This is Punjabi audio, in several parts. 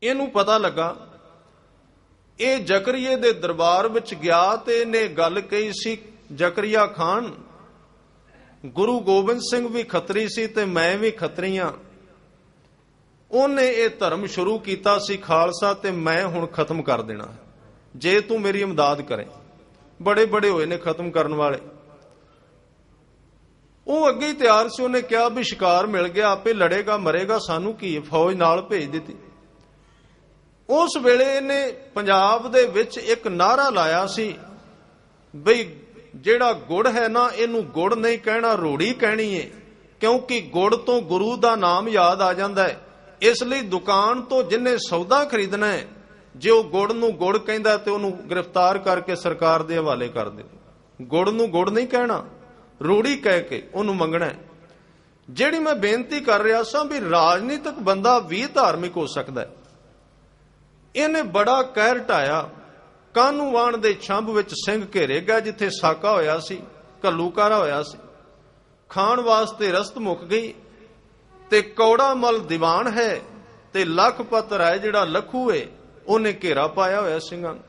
ਇਹਨੂੰ ਪਤਾ ਲੱਗਾ ਇਹ ਜ਼ਕਰੀਏ ਦੇ ਦਰਬਾਰ ਵਿੱਚ ਗਿਆ ਤੇ ਇਹਨੇ ਗੱਲ ਕਹੀ ਸੀ, ਜ਼ਕਰੀਆ ਖਾਨ ਗੁਰੂ ਗੋਬਿੰਦ ਸਿੰਘ ਵੀ ਖੱਤਰੀ ਸੀ ਤੇ ਮੈਂ ਵੀ ਖੱਤਰੀ ਹਾਂ। ਉਹਨੇ ਇਹ ਧਰਮ ਸ਼ੁਰੂ ਕੀਤਾ ਸੀ ਖਾਲਸਾ, ਤੇ ਮੈਂ ਹੁਣ ਖਤਮ ਕਰ ਦੇਣਾ ਜੇ ਤੂੰ ਮੇਰੀ ਇਮਦਾਦ ਕਰੇ। ਬੜੇ ਬੜੇ ਹੋਏ ਨੇ ਖਤਮ ਕਰਨ ਵਾਲੇ। ਉਹ ਅੱਗੇ ਹੀ ਤਿਆਰ ਸੀ। ਉਹਨੇ ਕਿਹਾ ਵੀ ਸ਼ਿਕਾਰ ਮਿਲ ਗਿਆ, ਆਪੇ ਲੜੇਗਾ ਮਰੇਗਾ, ਸਾਨੂੰ ਕੀ, ਫੌਜ ਨਾਲ ਭੇਜ ਦਿੱਤੀ। ਉਸ ਵੇਲੇ ਇਹਨੇ ਪੰਜਾਬ ਦੇ ਵਿੱਚ ਇੱਕ ਨਾਅਰਾ ਲਾਇਆ ਸੀ ਬਈ ਜਿਹੜਾ ਗੁੜ ਹੈ ਨਾ, ਇਹਨੂੰ ਗੁੜ ਨਹੀਂ ਕਹਿਣਾ, ਰੋੜੀ ਕਹਿਣੀ ਹੈ, ਕਿਉਂਕਿ ਗੁੜ ਤੋਂ ਗੁਰੂ ਦਾ ਨਾਮ ਯਾਦ ਆ ਜਾਂਦਾ ਹੈ। ਇਸ ਲਈ ਦੁਕਾਨ ਤੋਂ ਜਿੰਨੇ ਸੌਦਾ ਖਰੀਦਣਾ ਹੈ, ਜੇ ਉਹ ਗੁੜ ਨੂੰ ਗੁੜ ਕਹਿੰਦਾ ਤੇ ਉਹਨੂੰ ਗ੍ਰਿਫਤਾਰ ਕਰਕੇ ਸਰਕਾਰ ਦੇ ਹਵਾਲੇ ਕਰ ਦੇ। ਗੁੜ ਨੂੰ ਗੁੜ ਨਹੀਂ ਕਹਿਣਾ, ਰੋੜੀ ਕਹਿ ਕੇ ਉਹਨੂੰ ਮੰਗਣਾ ਹੈ। ਜਿਹੜੀ ਮੈਂ ਬੇਨਤੀ ਕਰ ਰਿਹਾ ਸਾਂ ਵੀ ਰਾਜਨੀਤਿਕ ਬੰਦਾ ਵੀ ਧਾਰਮਿਕ ਹੋ ਸਕਦਾ ਹੈ। ਇਹਨੇ ਬੜਾ ਕਹਿਰ ਢਾਇਆ। ਕਾਹਨੂੰਵਾਨ ਦੇ ਛੰਭ ਵਿੱਚ ਸਿੰਘ ਘੇਰੇ ਗਿਆ, ਜਿੱਥੇ ਸਾਕਾ ਹੋਇਆ ਸੀ, ਘੱਲੂਕਾਰਾ ਹੋਇਆ ਸੀ। ਖਾਣ ਵਾਸਤੇ ਰਸਤ ਮੁੱਕ ਗਈ ਤੇ ਕੌੜਾ ਮਲ ਦੀਵਾਨ ਹੈ ਤੇ ਲਖਪਤ ਰਾਏ ਜਿਹੜਾ ਲਖੂ ਏ, ਉਹਨੇ ਘੇਰਾ ਪਾਇਆ ਹੋਇਆ ਸਿੰਘਾਂ ਨੂੰ।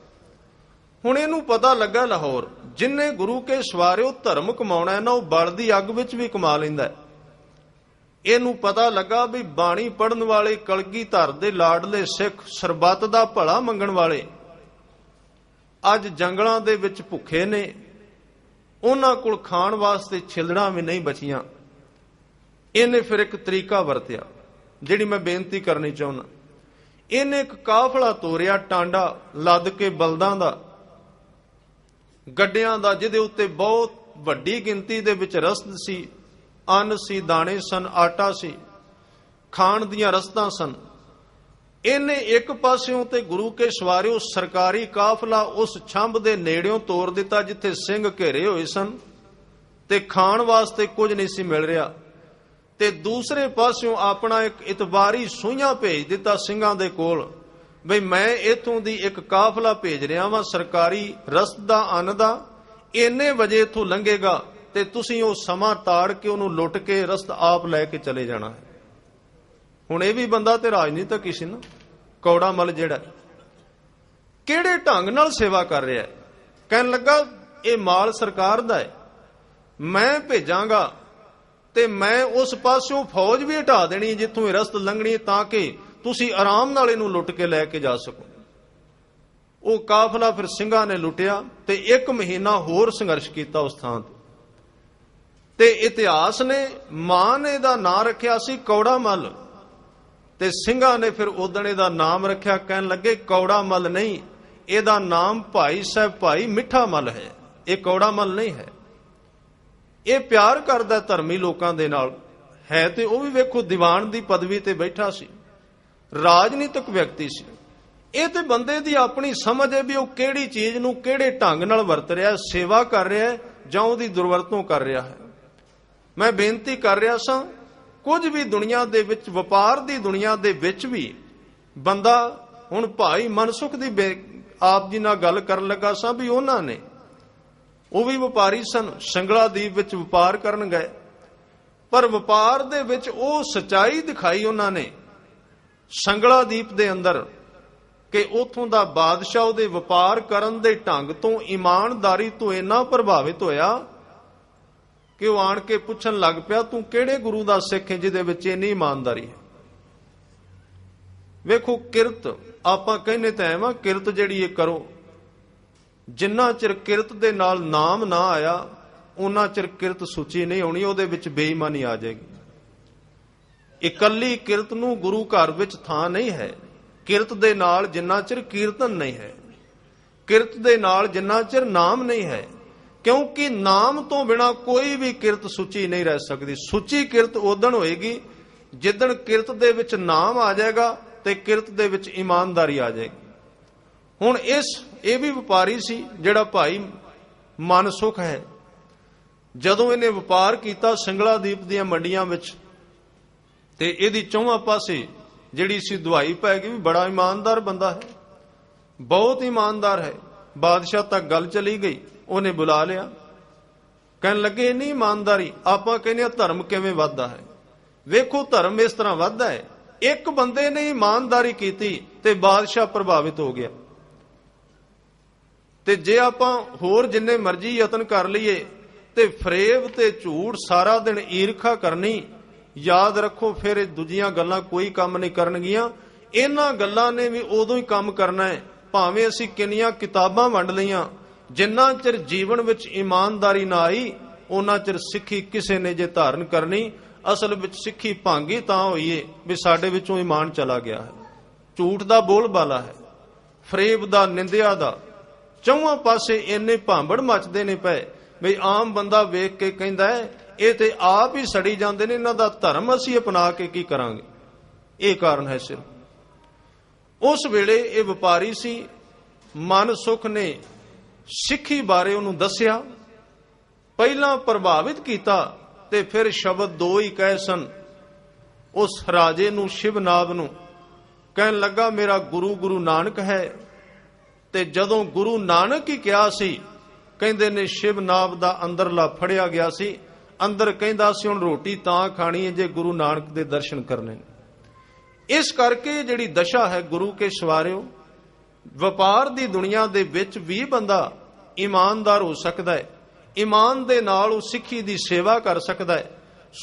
ਹੁਣ ਇਹਨੂੰ ਪਤਾ ਲੱਗਾ ਲਾਹੌਰ ਜਿੰਨੇ ਗੁਰੂ ਕੇ ਸਵਾਰਿਓ ਧਰਮ ਕਮਾਉਣਾ ਹੈ ਨਾ, ਉਹ ਬਲ ਦੀ ਅੱਗ ਵਿੱਚ ਵੀ ਕਮਾ ਲੈਂਦਾ ਹੈ। ਇਹਨੂੰ ਪਤਾ ਲੱਗਾ ਵੀ ਬਾਣੀ ਪੜਨ ਵਾਲੇ, ਕਲਗੀਧਰ ਦੇ ਲਾਡਲੇ ਸਿੱਖ, ਸਰਬੱਤ ਦਾ ਭਲਾ ਮੰਗਣ ਵਾਲੇ ਅੱਜ ਜੰਗਲਾਂ ਦੇ ਵਿੱਚ ਭੁੱਖੇ ਨੇ। ਉਹਨਾਂ ਕੋਲ ਖਾਣ ਵਾਸਤੇ ਛਿਲੜਾਂ ਵੀ ਨਹੀਂ ਬਚੀਆਂ। ਇਹਨੇ ਫਿਰ ਇੱਕ ਤਰੀਕਾ ਵਰਤਿਆ ਜਿਹੜੀ ਮੈਂ ਬੇਨਤੀ ਕਰਨੀ ਚਾਹੁੰਦਾ। ਇਹਨੇ ਇੱਕ ਕਾਫਲਾ ਤੋਰਿਆ, ਟਾਂਡਾ ਲੱਦ ਕੇ ਬਲਦਾਂ ਦਾ, ਗੱਡਿਆਂ ਦਾ, ਜਿਹਦੇ ਉੱਤੇ ਬਹੁਤ ਵੱਡੀ ਗਿਣਤੀ ਦੇ ਵਿੱਚ ਰਸਦ ਸੀ, ਅੰਨ ਸੀ, ਦਾਣੇ ਸਨ, ਆਟਾ ਸੀ, ਖਾਣ ਦੀਆਂ ਰਸਦਾਂ ਸਨ। ਇਹਨੇ ਇੱਕ ਪਾਸਿਓਂ ਤੇ ਗੁਰੂ ਕੇ ਸਵਾਰਿਓ ਸਰਕਾਰੀ ਕਾਫਲਾ ਉਸ ਛੰਭ ਦੇ ਨੇੜਿਓਂ ਤੋਰ ਦਿੱਤਾ ਜਿੱਥੇ ਸਿੰਘ ਘੇਰੇ ਹੋਏ ਸਨ ਤੇ ਖਾਣ ਵਾਸਤੇ ਕੁਝ ਨਹੀਂ ਸੀ ਮਿਲ ਰਿਹਾ, ਤੇ ਦੂਸਰੇ ਪਾਸਿਓਂ ਆਪਣਾ ਇੱਕ ਇਤਬਾਰੀ ਸੂਈਆਂ ਭੇਜ ਦਿੱਤਾ ਸਿੰਘਾਂ ਦੇ ਕੋਲ ਬਈ ਮੈਂ ਇਥੋਂ ਦੀ ਇੱਕ ਕਾਫਲਾ ਭੇਜ ਰਿਹਾ ਵਾਂ ਸਰਕਾਰੀ ਰਸਦ ਦਾ, ਅੰਨ ਦਾ, ਇੰਨੇ ਵਜੇ ਇਥੋਂ ਲੰਘੇਗਾ ਤੇ ਤੁਸੀਂ ਉਹ ਸਮਾਂ ਤਾੜ ਕੇ ਉਹਨੂੰ ਲੁੱਟ ਕੇ ਰਸਦ ਆਪ ਲੈ ਕੇ ਚਲੇ ਜਾਣਾ ਹੈ। ਹੁਣ ਇਹ ਵੀ ਬੰਦਾ ਤੇ ਰਾਜਨੀਤਿਕ ਹੀ ਸੀ ਨਾ, ਕੌੜਾ ਮਲ ਜਿਹੜਾ ਕਿਹੜੇ ਢੰਗ ਨਾਲ ਸੇਵਾ ਕਰ ਰਿਹਾ ਹੈ। ਕਹਿਣ ਲੱਗਾ ਇਹ ਮਾਲ ਸਰਕਾਰ ਦਾ ਹੈ, ਮੈਂ ਭੇਜਾਂਗਾ ਤੇ ਮੈਂ ਉਸ ਪਾਸਿਓਂ ਫੌਜ ਵੀ ਹਟਾ ਦੇਣੀ ਜਿੱਥੋਂ ਇਹ ਰਸਦ ਲੰਘਣੀ, ਤਾਂ ਕਿ ਤੁਸੀਂ ਆਰਾਮ ਨਾਲ ਇਹਨੂੰ ਲੁੱਟ ਕੇ ਲੈ ਕੇ ਜਾ ਸਕੋ। ਉਹ ਕਾਫਲਾ ਫਿਰ ਸਿੰਘਾਂ ਨੇ ਲੁੱਟਿਆ ਤੇ 1 ਮਹੀਨਾ ਹੋਰ ਸੰਘਰਸ਼ ਕੀਤਾ ਉਸ ਥਾਂ ਤੇ ਇਤਿਹਾਸ ਨੇ, ਮਾਂ ਨੇ ਇਹਦਾ ਨਾਂ ਰੱਖਿਆ ਸੀ ਕੌੜਾ ਮੱਲ, ਤੇ ਸਿੰਘਾਂ ਨੇ ਫਿਰ ਉਦਣ ਇਹਦਾ ਨਾਮ ਰੱਖਿਆ। ਕਹਿਣ ਲੱਗੇ ਕੌੜਾ ਮੱਲ ਨਹੀਂ, ਇਹਦਾ ਨਾਮ ਭਾਈ ਸਾਹਿਬ ਭਾਈ ਮਿੱਠਾ ਮੱਲ ਹੈ, ਇਹ ਕੌੜਾ ਮੱਲ ਨਹੀਂ ਹੈ। ਇਹ ਪਿਆਰ ਕਰਦਾ ਧਰਮੀ ਲੋਕਾਂ ਦੇ ਨਾਲ ਹੈ, ਤੇ ਉਹ ਵੀ ਵੇਖੋ ਦੀਵਾਨ ਦੀ ਪਦਵੀ ਤੇ ਬੈਠਾ ਸੀ, ਰਾਜਨੀਤਿਕ ਵਿਅਕਤੀ ਸੀ। ਇਹ ਤੇ ਬੰਦੇ ਦੀ ਆਪਣੀ ਸਮਝ ਹੈ ਵੀ ਉਹ ਕਿਹੜੀ ਚੀਜ਼ ਨੂੰ ਕਿਹੜੇ ਢੰਗ ਨਾਲ ਵਰਤ ਰਿਹਾ, ਸੇਵਾ ਕਰ ਰਿਹਾ ਜਾਂ ਉਹਦੀ ਦੁਰਵਰਤੋਂ ਕਰ ਰਿਹਾ ਹੈ। ਮੈਂ ਬੇਨਤੀ ਕਰ ਰਿਹਾ ਸਾਂ, ਕੁਝ ਵੀ ਦੁਨੀਆ ਦੇ ਵਿੱਚ, ਵਪਾਰ ਦੀ ਦੁਨੀਆ ਦੇ ਵਿੱਚ ਵੀ ਬੰਦਾ, ਹੁਣ ਭਾਈ ਮਨਸੁਖ ਦੀ ਆਪ ਜੀ ਨਾਲ ਗੱਲ ਕਰਨ ਲੱਗਾ ਸਾਂ ਵੀ ਉਹਨਾਂ ਨੇ, ਉਹ ਵੀ ਵਪਾਰੀ ਸਨ, ਸੰਗਲਾਦੀਪ ਵਿੱਚ ਵਪਾਰ ਕਰਨ ਗਏ, ਪਰ ਵਪਾਰ ਦੇ ਵਿੱਚ ਉਹ ਸੱਚਾਈ ਦਿਖਾਈ ਉਹਨਾਂ ਨੇ ਸੰਗਲਾਦੀਪ ਦੇ ਅੰਦਰ ਕਿ ਉਥੋਂ ਦਾ ਬਾਦਸ਼ਾਹ ਉਹਦੇ ਵਪਾਰ ਕਰਨ ਦੇ ਢੰਗ ਤੋਂ, ਇਮਾਨਦਾਰੀ ਤੋਂ ਇੰਨਾ ਪ੍ਰਭਾਵਿਤ ਹੋਇਆ ਕਿ ਉਹ ਆਣ ਕੇ ਪੁੱਛਣ ਲੱਗ ਪਿਆ ਤੂੰ ਕਿਹੜੇ ਗੁਰੂ ਦਾ ਸਿੱਖ ਹੈ ਜਿਹਦੇ ਵਿੱਚ ਇੰਨੀ ਇਮਾਨਦਾਰੀ ਹੈ। ਵੇਖੋ ਕਿਰਤ ਆਪਾਂ ਕਹਿੰਦੇ ਤਾਂ ਐਵੇਂ, ਕਿਰਤ ਜਿਹੜੀ ਇਹ ਕਰੋ, ਜਿੰਨਾ ਚਿਰ ਕਿਰਤ ਦੇ ਨਾਲ ਨਾਮ ਨਾ ਆਇਆ ਉਹਨਾਂ ਚਿਰ ਕਿਰਤ ਸੁੱਚੀ ਨਹੀਂ ਹੋਣੀ, ਉਹਦੇ ਵਿੱਚ ਬੇਈਮਾਨੀ ਆ ਜਾਏਗੀ। ਇਕੱਲੀ ਕਿਰਤ ਨੂੰ ਗੁਰੂ ਘਰ ਵਿੱਚ ਥਾਂ ਨਹੀਂ ਹੈ। ਕਿਰਤ ਦੇ ਨਾਲ ਜਿੰਨਾ ਚਿਰ ਕੀਰਤਨ ਨਹੀਂ ਹੈ, ਕਿਰਤ ਦੇ ਨਾਲ ਜਿੰਨਾ ਚਿਰ ਨਾਮ ਨਹੀਂ ਹੈ, ਕਿਉਂਕਿ ਨਾਮ ਤੋਂ ਬਿਨਾ ਕੋਈ ਵੀ ਕਿਰਤ ਸੁੱਚੀ ਨਹੀਂ ਰਹਿ ਸਕਦੀ। ਸੁੱਚੀ ਕਿਰਤ ਉਦਣ ਹੋਏਗੀ ਜਿੱਦਣ ਕਿਰਤ ਦੇ ਵਿੱਚ ਨਾਮ ਆ ਜਾਏਗਾ ਤੇ ਕਿਰਤ ਦੇ ਵਿੱਚ ਇਮਾਨਦਾਰੀ ਆ ਜਾਏਗੀ। ਹੁਣ ਇਹ ਵੀ ਵਪਾਰੀ ਸੀ ਜਿਹੜਾ ਭਾਈ ਮਨਸੁਖ ਹੈ। ਜਦੋਂ ਇਹਨੇ ਵਪਾਰ ਕੀਤਾ ਸਿੰਗਲਾਦੀਪ ਦੀਆਂ ਮੰਡੀਆਂ ਵਿੱਚ, ਤੇ ਇਹਦੀ ਚੌਵਾਂ ਪਾਸੇ ਜਿਹੜੀ ਸੀ ਦੁਹਾਈ ਪੈ ਗਈ ਵੀ ਬੜਾ ਇਮਾਨਦਾਰ ਬੰਦਾ ਹੈ, ਬਹੁਤ ਇਮਾਨਦਾਰ ਹੈ। ਬਾਦਸ਼ਾਹ ਤੱਕ ਗੱਲ ਚਲੀ ਗਈ, ਉਹਨੇ ਬੁਲਾ ਲਿਆ, ਕਹਿਣ ਲੱਗੇ ਇੰਨੀ ਇਮਾਨਦਾਰੀ, ਆਪਾਂ ਕਹਿੰਦੇ ਆ ਧਰਮ ਕਿਵੇਂ ਵੱਧਦਾ ਹੈ। ਵੇਖੋ ਧਰਮ ਇਸ ਤਰ੍ਹਾਂ ਵੱਧਦਾ ਹੈ ਇੱਕ ਬੰਦੇ ਨੇ ਇਮਾਨਦਾਰੀ ਕੀਤੀ ਤੇ ਬਾਦਸ਼ਾਹ ਪ੍ਰਭਾਵਿਤ ਹੋ ਗਿਆ। ਤੇ ਜੇ ਆਪਾਂ ਹੋਰ ਜਿੰਨੇ ਮਰਜ਼ੀ ਯਤਨ ਕਰ ਲਈਏ ਤੇ ਫਰੇਬ ਤੇ ਝੂਠ ਸਾਰਾ ਦਿਨ ਈਰਖਾ ਕਰਨੀ, ਯਾਦ ਰੱਖੋ ਫਿਰ ਇਹ ਦੂਜੀਆਂ ਗੱਲਾਂ ਕੋਈ ਕੰਮ ਨਹੀਂ ਕਰਨਗੀਆਂ। ਇਹਨਾਂ ਗੱਲਾਂ ਨੇ ਵੀ ਉਦੋਂ ਹੀ ਕੰਮ ਕਰਨਾ ਹੈ, ਭਾਵੇਂ ਅਸੀਂ ਕਿੰਨੀਆਂ ਕਿਤਾਬਾਂ ਵੰਡ ਲਈਆਂ, ਜਿੰਨਾ ਚਿਰ ਜੀਵਨ ਵਿੱਚ ਇਮਾਨਦਾਰੀ ਨਾ ਆਈ ਉਹਨਾਂ ਚਿਰ ਸਿੱਖੀ ਕਿਸੇ ਨੇ ਜੇ ਧਾਰਨ ਕਰਨੀ। ਅਸਲ ਵਿੱਚ ਸਿੱਖੀ ਭਾਂਗੀ ਤਾਂ ਹੋਈਏ ਵੀ ਸਾਡੇ ਵਿੱਚੋਂ ਈਮਾਨ ਚਲਾ ਗਿਆ ਹੈ। ਝੂਠ ਦਾ ਬੋਲਬਾਲਾ ਹੈ, ਫਰੇਬ ਦਾ, ਨਿੰਦਿਆ ਦਾ, ਚੌਹਾਂ ਪਾਸੇ ਇੰਨੇ ਭਾਂਬੜ ਮਚਦੇ ਨੇ ਪਏ ਵੀ ਆਮ ਬੰਦਾ ਵੇਖ ਕੇ ਕਹਿੰਦਾ ਹੈ ਇਹ ਤੇ ਆਪ ਹੀ ਸੜੀ ਜਾਂਦੇ ਨੇ, ਇਹਨਾਂ ਦਾ ਧਰਮ ਅਸੀਂ ਅਪਣਾ ਕੇ ਕੀ ਕਰਾਂਗੇ। ਇਹ ਕਾਰਨ ਹੈ ਸਿਰਫ। ਉਸ ਵੇਲੇ ਇਹ ਵਪਾਰੀ ਸੀ, ਮਨ ਸੁਖ ਨੇ ਸਿੱਖੀ ਬਾਰੇ ਉਹਨੂੰ ਦੱਸਿਆ, ਪਹਿਲਾਂ ਪ੍ਰਭਾਵਿਤ ਕੀਤਾ ਤੇ ਫਿਰ ਸ਼ਬਦ ਦੋ ਹੀ ਕਹੇ ਸਨ। ਉਸ ਰਾਜੇ ਨੂੰ, ਸ਼ਿਵਨਾਬ ਨੂੰ, ਕਹਿਣ ਲੱਗਾ ਮੇਰਾ ਗੁਰੂ ਗੁਰੂ ਨਾਨਕ ਹੈ। ਤੇ ਜਦੋਂ ਗੁਰੂ ਨਾਨਕ ਹੀ ਕਿਹਾ ਸੀ, ਕਹਿੰਦੇ ਨੇ ਸ਼ਿਵਨਾਬ ਦਾ ਅੰਦਰਲਾ ਫੜਿਆ ਗਿਆ ਸੀ। ਅੰਦਰ ਕਹਿੰਦਾ ਸੀ ਹੁਣ ਰੋਟੀ ਤਾਂ ਖਾਣੀ ਹੈ ਜੇ ਗੁਰੂ ਨਾਨਕ ਦੇ ਦਰਸ਼ਨ ਕਰਨੇ ਨੇ। ਇਸ ਕਰਕੇ ਜਿਹੜੀ ਦਸ਼ਾ ਹੈ ਗੁਰੂ ਕੇ ਸਵਾਰਿਓ, ਵਪਾਰ ਦੀ ਦੁਨੀਆ ਦੇ ਵਿੱਚ ਵੀ ਬੰਦਾ ਇਮਾਨਦਾਰ ਹੋ ਸਕਦਾ ਹੈ, ਇਮਾਨ ਦੇ ਨਾਲ ਉਹ ਸਿੱਖੀ ਦੀ ਸੇਵਾ ਕਰ ਸਕਦਾ ਹੈ,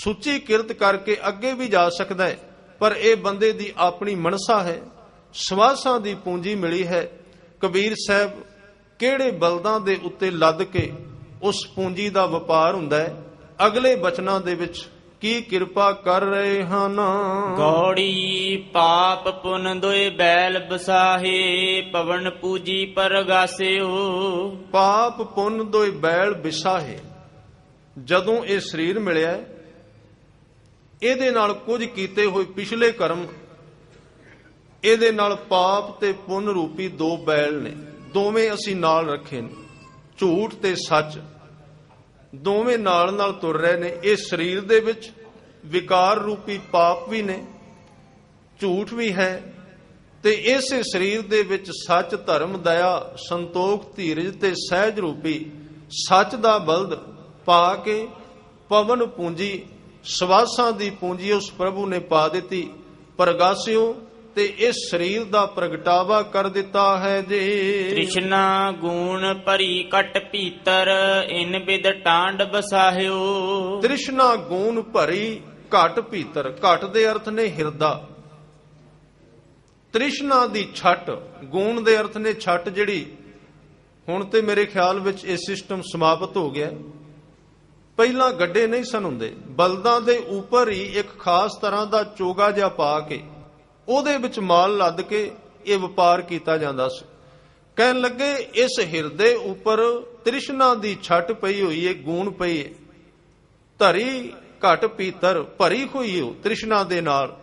ਸੁੱਚੀ ਕਿਰਤ ਕਰਕੇ ਅੱਗੇ ਵੀ ਜਾ ਸਕਦਾ ਹੈ। ਪਰ ਇਹ ਬੰਦੇ ਦੀ ਆਪਣੀ ਮਨਸਾ ਹੈ, ਸਵਾਸਾਂ ਦੀ ਪੂੰਜੀ ਮਿਲੀ ਹੈ। ਕਬੀਰ ਸਾਹਿਬ ਕਿਹੜੇ ਬਲਦਾਂ ਦੇ ਉੱਤੇ ਲੱਦ ਕੇ ਉਸ ਪੂੰਜੀ ਦਾ ਵਪਾਰ ਹੁੰਦਾ ਹੈ। ਅਗਲੇ ਬਚਨਾਂ ਦੇ ਵਿੱਚ ਕੀ ਕਿਰਪਾ ਕਰ ਰਹੇ ਹਨ। ਗੌੜੀ ਪਾਪ ਪੁਨ ਦੋਇ ਬੈਲ ਬਸਾਹੇ, ਪਵਨ ਪੂਜੀ ਪਰਗਾਸਿਓ। ਪਾਪ ਪੁੰਨ ਦੋਇ ਬੈਲ ਬਿਸਾਹੇ। ਜਦੋਂ ਇਹ ਸਰੀਰ ਮਿਲਿਆ, ਇਹਦੇ ਨਾਲ ਕੁਝ ਕੀਤੇ ਹੋਏ ਪਿਛਲੇ ਕਰਮ, ਇਹਦੇ ਨਾਲ ਪਾਪ ਤੇ ਪੁੰਨ ਰੂਪੀ ਦੋ ਬੈਲ ਨੇ, ਦੋਵੇਂ ਅਸੀਂ ਨਾਲ ਰੱਖੇ ਨੇ। ਝੂਠ ਤੇ ਸੱਚ ਦੋਵੇਂ ਨਾਲ ਨਾਲ ਤੁਰ ਰਹੇ ਨੇ। ਇਸ ਸਰੀਰ ਦੇ ਵਿੱਚ ਵਿਕਾਰ ਰੂਪੀ ਪਾਪ ਵੀ ਨੇ, ਝੂਠ ਵੀ ਹੈ, ਤੇ ਇਸੇ ਸਰੀਰ ਦੇ ਵਿੱਚ ਸੱਚ, ਧਰਮ, ਦਇਆ, ਸੰਤੋਖ, ਧੀਰਜ ਤੇ ਸਹਿਜ ਰੂਪੀ ਸੱਚ ਦਾ ਬਲਦ ਪਾ ਕੇ ਪਵਨ ਪੂੰਜੀ, ਸਵਾਸਾਂ ਦੀ ਪੂੰਜੀ ਉਸ ਪ੍ਰਭੂ ਨੇ ਪਾ ਦਿੱਤੀ। ਪਰਗਾਸਿਓ ਤੇ ਇਸ ਸਰੀਰ ਦਾ ਪ੍ਰਗਟਾਵਾ ਕਰ ਦਿੱਤਾ ਹੈ ਜੀ। ਤ੍ਰਿਸ਼ਨਾ ਗੂਣ ਭਰੀ ਕਟ ਭੀਤਰ, ਇਨ ਬਿਦ ਟਾਂਡ ਬਸਾਹਿਓ। ਤ੍ਰਿਸ਼ਨਾ ਗੂਣ ਭਰੀ ਘਟ ਭੀਤਰ। ਘਟ ਦੇ ਅਰਥ ਨੇ ਹਿਰਦਾ। ਤ੍ਰਿਸ਼ਨਾ ਦੀ ਛੱਟ, ਗੂਣ ਦੇ ਅਰਥ ਨੇ ਛੱਟ। ਜਿਹੜੀ ਹੁਣ ਤੇ ਮੇਰੇ ਖਿਆਲ ਵਿੱਚ ਇਹ ਸਿਸਟਮ ਸਮਾਪਤ ਹੋ ਗਿਆ। ਪਹਿਲਾਂ ਗੱਡੇ ਨਹੀਂ ਸਨ ਹੁੰਦੇ, ਬਲਦਾਂ ਦੇ ਉੱਪਰ ਹੀ ਇੱਕ ਖਾਸ ਤਰ੍ਹਾਂ ਦਾ ਚੋਗਾ ਜਿਹਾ ਪਾ ਕੇ ਉਹਦੇ ਵਿੱਚ ਮਾਲ ਲੱਦ ਕੇ ਇਹ ਵਪਾਰ ਕੀਤਾ ਜਾਂਦਾ ਸੀ। ਕਹਿਣ ਲੱਗੇ ਇਸ ਹਿਰਦੇ ਉੱਪਰ ਤ੍ਰਿਸ਼ਨਾ ਦੀ ਛੱਟ ਪਈ ਹੋਈ ਏ, ਗੂਣ ਪਈ ਏ, ਧਰੀ ਘਟ ਭੀਤਰ, ਭਰੀ ਹੋਈ ਓ ਤ੍ਰਿਸ਼ਨਾ ਦੇ ਨਾਲ।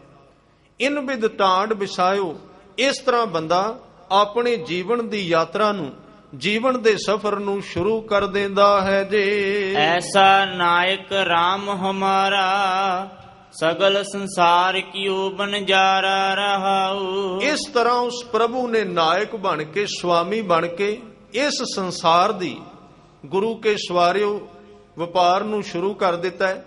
ਇਨ ਬਿਦ ਟਾਂਡ ਵਿਸਾਇਓ। ਇਸ ਤਰ੍ਹਾਂ ਬੰਦਾ ਆਪਣੇ ਜੀਵਨ ਦੀ ਯਾਤਰਾ ਨੂੰ, ਜੀਵਨ ਦੇ ਸਫ਼ਰ ਨੂੰ ਸ਼ੁਰੂ ਕਰ ਦਿੰਦਾ ਹੈ ਜੀ। ਐਸਾ ਨਾਇਕ RAM ਹਮਾਰਾ, ਸਗਲ ਸੰਸਾਰ ਕੀਓ ਬਨਜਾਰਾ ਰਹਾਉ। ਇਸ ਤਰ੍ਹਾਂ ਉਸ ਪ੍ਰਭੂ ਨੇ ਨਾਇਕ ਬਣ ਕੇ, ਸੁਆਮੀ ਬਣ ਕੇ ਇਸ ਸੰਸਾਰ ਦੀ, ਗੁਰੂ ਕੇ ਸਵਾਰਿਓ, ਵਪਾਰ ਨੂੰ ਸ਼ੁਰੂ ਕਰ ਦਿੱਤਾ ਹੈ।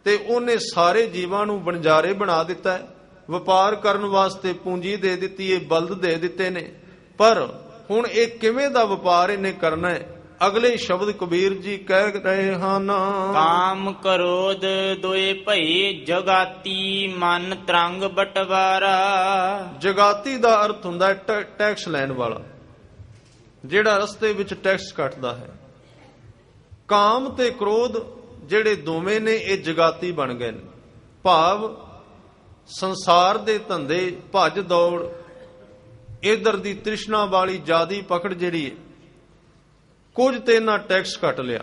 ਤੇ ਉਹਨੇ ਸਾਰੇ ਜੀਵਾਂ ਨੂੰ ਬਨਜਾਰੇ ਬਣਾ ਦਿੱਤਾ ਹੈ। ਵਪਾਰ ਕਰਨ ਵਾਸਤੇ ਪੂੰਜੀ ਦੇ ਦਿੱਤੀ ਹੈ, ਬਲਦ ਦੇ ਦਿੱਤੇ ਨੇ। ਪਰ ਹੁਣ ਇਹ ਕਿਵੇਂ ਦਾ ਵਪਾਰ ਇਹਨੇ ਕਰਨਾ ਹੈ? ਅਗਲੇ ਸ਼ਬਦ ਕਬੀਰ ਜੀ ਕਹਿ ਰਹੇ ਹਨ। ਕਾਮ ਕਰੋਧ ਦੋਏ ਭਈ, ਜਗਾਤੀ ਮਨ ਤਰੰਗ ਬਟਵਾਰਾ। ਜਗਾਤੀ ਦਾ ਅਰਥ ਹੁੰਦਾ ਹੈ ਟੈਕਸ ਲੈਣ ਵਾਲਾ, ਜਿਹੜਾ ਰਸਤੇ ਵਿੱਚ ਟੈਕਸ ਕੱਟਦਾ ਹੈ। ਕਾਮ ਤੇ ਕ੍ਰੋਧ ਜਿਹੜੇ ਦੋਵੇਂ ਨੇ ਇਹ ਜਗਾਤੀ ਬਣ ਗਏ ਨੇ। ਭਾਵ ਸੰਸਾਰ ਦੇ ਧੰਦੇ, ਭੱਜ ਦੌੜ, ਇਧਰ ਦੀ ਤ੍ਰਿਸ਼ਨਾ ਵਾਲੀ ਜਾਦੀ ਪਕੜ ਜਿਹੜੀ ਹੈ, ਕੁਝ ਤੇ ਇਹਨਾਂ ਟੈਕਸ ਕੱਟ ਲਿਆ।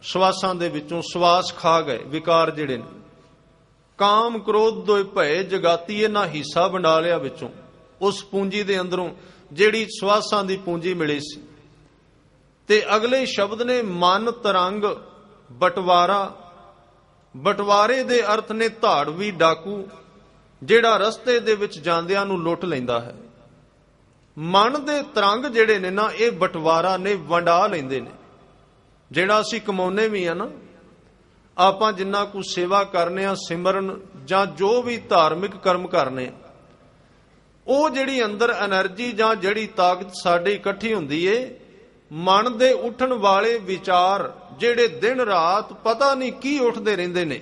ਸਵਾਸਾਂ ਦੇ ਵਿੱਚੋਂ ਸਵਾਸ ਖਾ ਗਏ ਵਿਕਾਰ ਜਿਹੜੇ ਨੇ। ਕਾਮ ਕ੍ਰੋਧ ਦੋਇ ਭਏ, ਜਗਾਤੀ ਇਹਨਾਂ ਹਿੱਸਾ ਵੰਡਾ ਲਿਆ ਵਿੱਚੋਂ, ਉਸ ਪੂੰਜੀ ਦੇ ਅੰਦਰੋਂ ਜਿਹੜੀ ਸਵਾਸਾਂ ਦੀ ਪੂੰਜੀ ਮਿਲੀ ਸੀ। ਤੇ ਅਗਲੇ ਸ਼ਬਦ ਨੇ ਮਨ ਤਰੰਗ ਬਟਵਾਰਾ। ਬਟਵਾਰੇ ਦੇ ਅਰਥ ਨੇ ਧਾੜਵੀ ਡਾਕੂ, ਜਿਹੜਾ ਰਸਤੇ ਦੇ ਵਿੱਚ ਜਾਂਦਿਆਂ ਨੂੰ ਲੁੱਟ ਲੈਂਦਾ ਹੈ। ਮਨ ਦੇ ਤਰੰਗ ਜਿਹੜੇ ਨੇ ਨਾ, ਇਹ ਬਟਵਾਰਾ ਨੇ, ਵੰਡਾ ਲੈਂਦੇ ਨੇ। ਜਿਹੜਾ ਅਸੀਂ ਕਮਾਉਨੇ ਵੀ ਆ ਨਾ, ਆਪਾਂ ਜਿੰਨਾ ਕੁ ਸੇਵਾ ਕਰਨੇ ਆ, ਸਿਮਰਨ ਜਾਂ ਜੋ ਵੀ ਧਾਰਮਿਕ ਕਰਮ ਕਰਨੇ ਆ, ਉਹ ਜਿਹੜੀ ਅੰਦਰ એનર્ਜੀ ਜਾਂ ਜਿਹੜੀ ਤਾਕਤ ਸਾਡੀ ਇਕੱਠੀ ਹੁੰਦੀ ਏ, ਮਨ ਦੇ ਉੱਠਣ ਵਾਲੇ ਵਿਚਾਰ ਜਿਹੜੇ ਦਿਨ ਰਾਤ ਪਤਾ ਨਹੀਂ ਕੀ ਉੱਠਦੇ ਰਹਿੰਦੇ ਨੇ,